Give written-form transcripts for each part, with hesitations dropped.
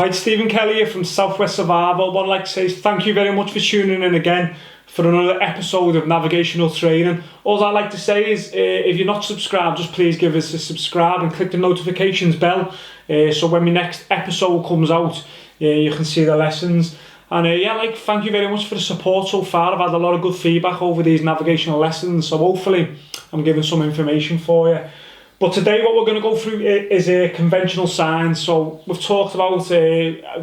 Right, Stephen Kelly here from Southwest Survival. What I'd like to say is thank you very much for tuning in again for another episode of Navigational Training. All I'd like to say is if you're not subscribed, just please give us a subscribe and click the notifications bell so when my next episode comes out you can see the lessons. And thank you very much for the support so far. I've had a lot of good feedback over these navigational lessons, so hopefully I'm giving some information for you. But today what we're going to go through is conventional signs. So we've talked about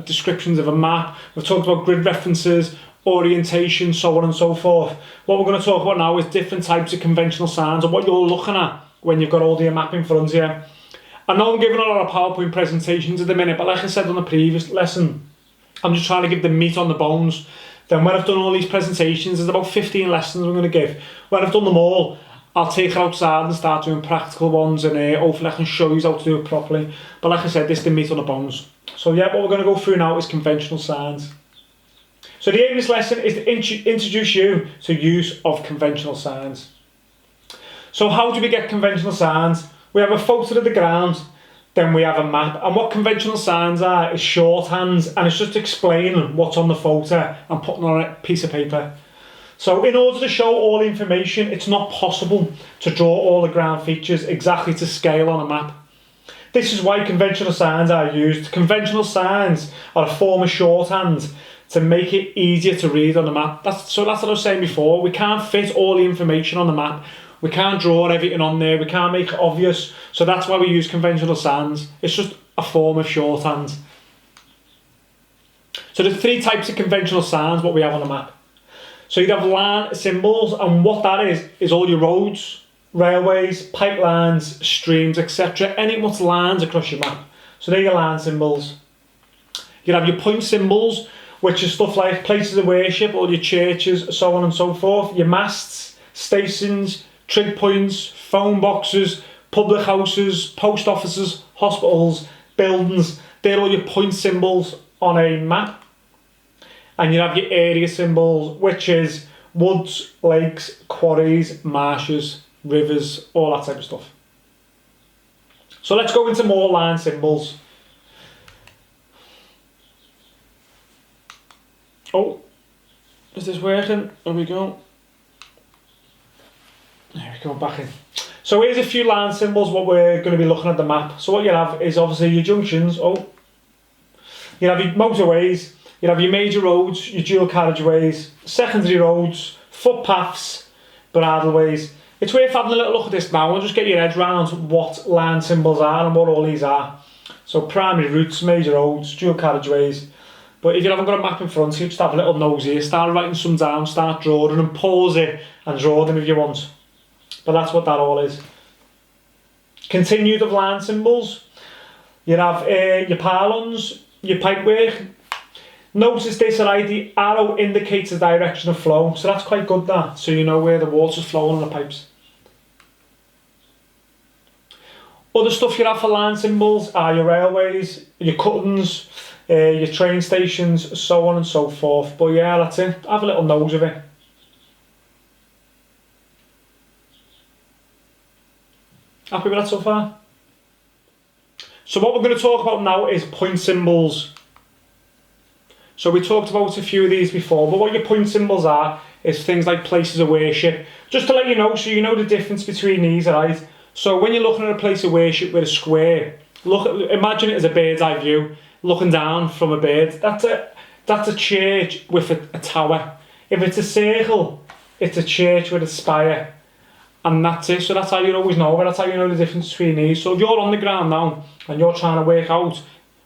descriptions of a map, we've talked about grid references, orientation, so on and so forth. What we're going to talk about now is different types of conventional signs and what you're looking at when you've got all your map in front of you. I know I'm giving a lot of PowerPoint presentations at the minute, but like I said on the previous lesson, I'm just trying to give the meat on the bones. Then when I've done all these presentations, there's about 15 lessons I'm going to give. When I've done them all, I'll take it outside and start doing practical ones, and hopefully I can show you how to do it properly. But like I said, this is the meat on the bones. So yeah, what we're going to go through now is conventional signs. So the aim of this lesson is to introduce you to use of conventional signs. So how do we get conventional signs? We have a photo of the ground, then we have a map. And what conventional signs are is shorthands, and it's just explaining what's on the photo and putting on a piece of paper. So in order to show all the information, it's not possible to draw all the ground features exactly to scale on a map. This is why conventional signs are used. Conventional signs are a form of shorthand to make it easier to read on the map. That's what I was saying before. We can't fit all the information on the map. We can't draw everything on there. We can't make it obvious. So that's why we use conventional signs. It's just a form of shorthand. So there's three types of conventional signs what we have on the map. So you'd have line symbols, and what that is all your roads, railways, pipelines, streams, etc. Anything with lines across your map. So they're your line symbols. You'd have your point symbols, which is stuff like places of worship, all your churches, so on and so forth. Your masts, stations, trig points, phone boxes, public houses, post offices, hospitals, buildings. They're all your point symbols on a map. And you have your area symbols, which is woods, lakes, quarries, marshes, rivers, all that type of stuff. So let's go into more line symbols. Oh, is this working? There we go. There we go, back in. So here's a few line symbols what we're going to be looking at the map. So what you have is obviously your junctions. Oh, you have your motorways. You have your major roads, your dual carriageways, secondary roads, footpaths, bridleways. It's worth having a little look at this now and just get your head around what line symbols are and what all these are. So primary routes, major roads, dual carriageways. But if you haven't got a map in front of you, just have a little nose here, start writing some down, start drawing and pause it and draw them if you want. But that's what that all is. Continued of line symbols. You have your pylons, your pipework. Notice this, right? The arrow indicates the direction of flow, so that's quite good, that. So you know where the water's flowing on the pipes. Other stuff you have for line symbols are your railways, your cuttings, your train stations, so on and so forth. But yeah, that's it. Have a little nose of it. Happy with that so far? So what we're going to talk about now is point symbols. So we talked about a few of these before, but what your point symbols are is things like places of worship. Just to let you know, so you know the difference between these, right? So when you're looking at a place of worship with a square, imagine it as a bird's eye view, looking down from a bird. That's a church with a tower. If it's a circle, it's a church with a spire. And that's it. So that's how you always know, that's how you know the difference between these. So if you're on the ground now and you're trying to work out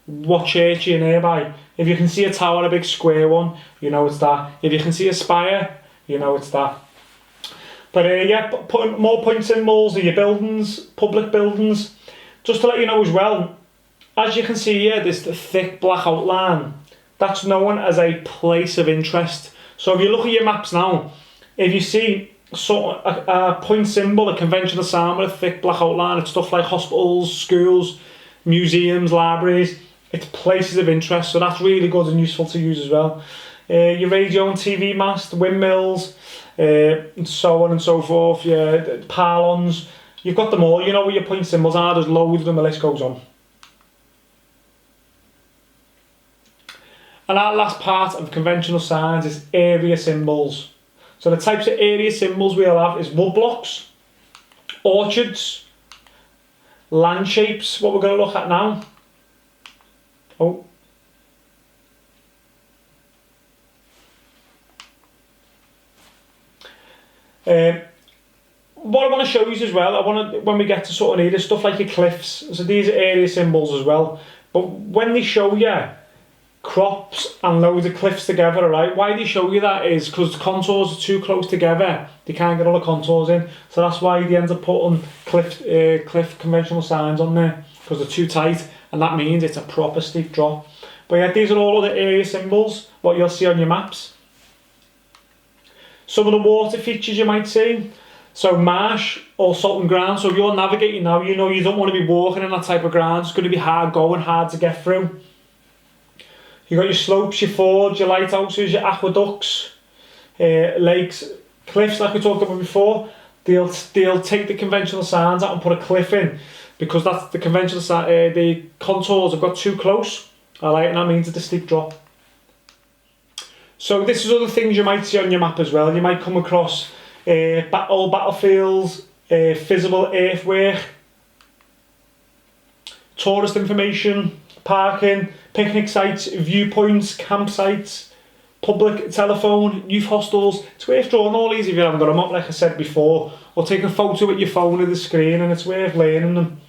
what church you're nearby, if you can see a tower, a big square one, you know it's that. If you can see a spire, you know it's that. But yeah, putting more point symbols of your buildings, public buildings. Just to let you know as well, as you can see here, this thick black outline, that's known as a place of interest. So if you look at your maps now, if you see a point symbol, a conventional sign with a thick black outline, it's stuff like hospitals, schools, museums, libraries. It's places of interest, so that's really good and useful to use as well. Your radio and TV mast, windmills, and so on and so forth, your pylons. You've got them all, you know where your point symbols are, there's loads of them, the list goes on. And our last part of conventional signs is area symbols. So the types of area symbols we'll have is wood blocks, orchards, land shapes, what we're going to look at now. Oh. What I want to show you as well, when we get to sort of there's stuff like your cliffs, so these are area symbols as well, but when they show you crops and loads of cliffs together, right, why they show you that is because the contours are too close together, they can't get all the contours in, so that's why they end up putting cliff conventional signs on there, because they're too tight, and that means it's a proper steep drop. But yeah, these are all of the area symbols, what you'll see on your maps. Some of the water features you might see. So marsh or salting ground. So if you're navigating now, you know you don't want to be walking in that type of ground. It's going to be hard going, hard to get through. You've got your slopes, your fords, your lighthouses, your aqueducts, lakes, cliffs like we talked about before. They'll take the conventional signs out and put a cliff in because that's the conventional the contours have got too close. Alright, and that means it's a steep drop. So this is other things you might see on your map as well. You might come across old battlefields, visible earthwork, tourist information, parking, picnic sites, viewpoints, campsites, public telephone, youth hostels. It's worth drawing all these if you haven't got them up, like I said before, or take a photo with your phone of the screen, and it's worth learning them.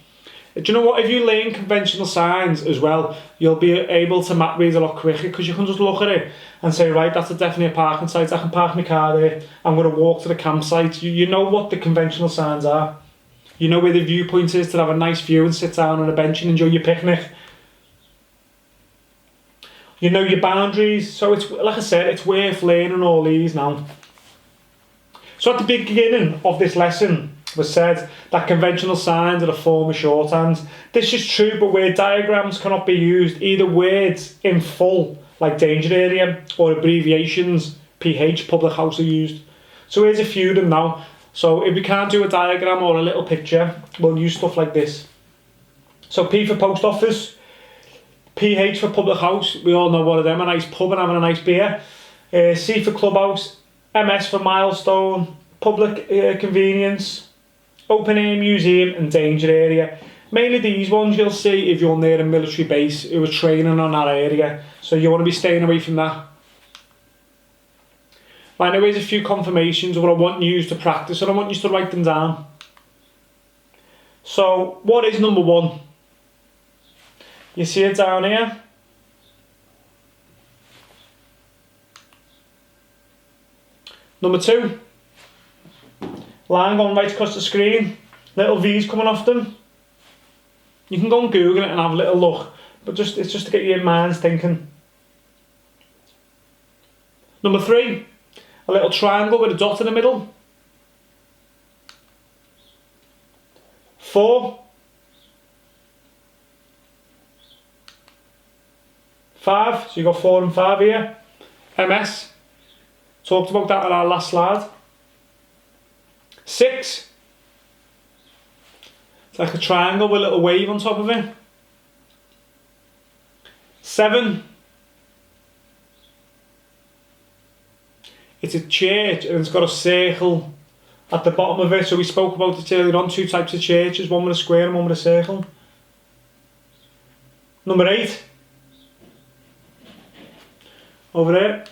Do you know what, if you learn conventional signs as well, you'll be able to map read a lot quicker, because you can just look at it and say, right, that's definitely a parking site, I can park my car there, I'm going to walk to the campsite. You know what the conventional signs are. You know where the viewpoint is to have a nice view and sit down on a bench and enjoy your picnic. You know your boundaries, so it's, like I said, it's worth learning all these now. So at the beginning of this lesson, was said that conventional signs are a form of shorthand. This is true, but where diagrams cannot be used, either words in full, like danger area, or abbreviations, PH, public house, are used. So here's a few of them now. So if we can't do a diagram or a little picture, we'll use stuff like this. So P for post office, PH for public house, we all know one of them, a nice pub and having a nice beer. C for clubhouse, MS for milestone, public convenience, open air museum and danger area. Mainly these ones you'll see if you're near a military base who are training on that area, so you want to be staying away from that. Right, now here's a few confirmations of what I want you to practice, and I want you to write them down. So what is number one? You see it down here? Number two, line going right across the screen, little V's coming off them. You can go and Google it and have a little look, but it's just to get your minds thinking. Number three, a little triangle with a dot in the middle. 4, 5, so you got 4 and 5 here. MS, talked about that on our last slide. 6, it's like a triangle with a little wave on top of it. 7, it's a church and it's got a circle at the bottom of it. So we spoke about it earlier on, 2 types of churches, one with a square and one with a circle. Number 8, over there.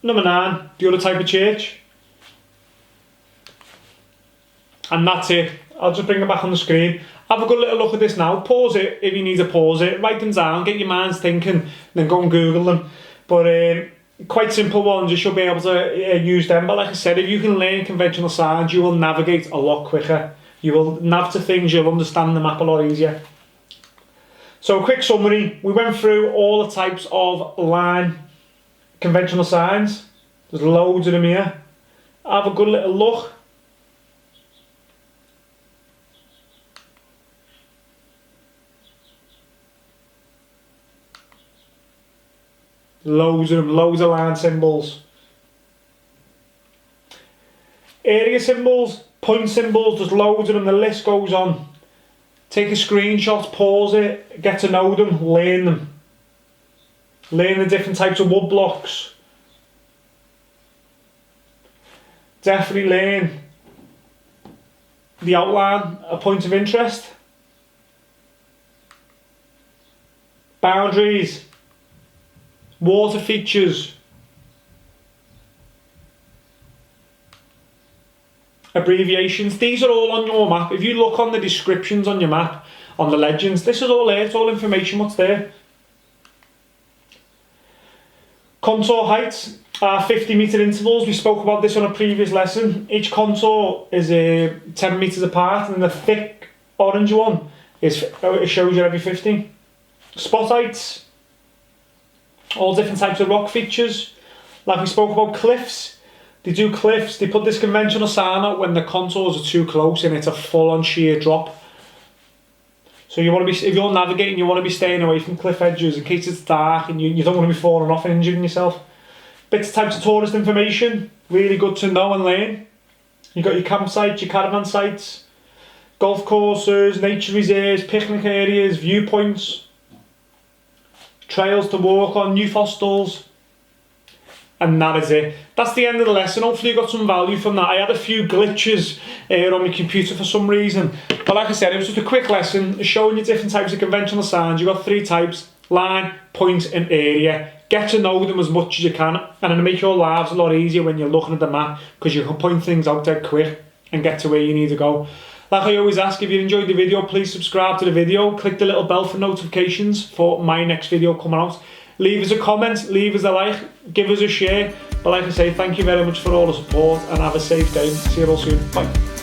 Number 9, the other type of church. And that's it. I'll just bring it back on the screen. Have a good little look at this now. Pause it if you need to pause it. Write them down, get your minds thinking, then go and Google them. But quite simple ones, you should be able to use them. But like I said, if you can learn conventional signs, you will navigate a lot quicker. You will nav to things, you'll understand the map a lot easier. So a quick summary, we went through all the types of line conventional signs. There's loads of them here. Have a good little look. Loads of them, loads of line symbols. Area symbols, point symbols, there's loads of them, the list goes on. Take a screenshot, pause it, get to know them, learn them. Learn the different types of wood blocks. Definitely learn the outline, a point of interest. Boundaries. Water features. Abbreviations. These are all on your map. If you look on the descriptions on your map, on the legends, this is all there. It's all information what's there. Contour heights are 50-metre intervals. We spoke about this on a previous lesson. Each contour is 10 metres apart, and the thick orange one it shows you every 50. Spot heights, all different types of rock features. Like we spoke about cliffs. They do cliffs. They put this conventional sign out when the contours are too close and it's a full-on sheer drop. So you want to be, if you're navigating, you want to be staying away from cliff edges in case it's dark and you don't want to be falling off and injuring yourself. Bits types of tourist information, really good to know and learn. You've got your campsites, your caravan sites, golf courses, nature reserves, picnic areas, viewpoints, trails to walk on, youth hostels. And that is it. That's the end of the lesson. Hopefully you got some value from that. I had a few glitches on my computer for some reason. But like I said, it was just a quick lesson showing you different types of conventional signs. You've got 3 types: line, point and area. Get to know them as much as you can, and it'll make your lives a lot easier when you're looking at the map, because you can point things out dead quick and get to where you need to go. Like I always ask, if you enjoyed the video, please subscribe to the video. Click the little bell for notifications for my next video coming out. Leave us a comment, leave us a like, give us a share. But like I say, thank you very much for all the support and have a safe day. See you all soon. Bye.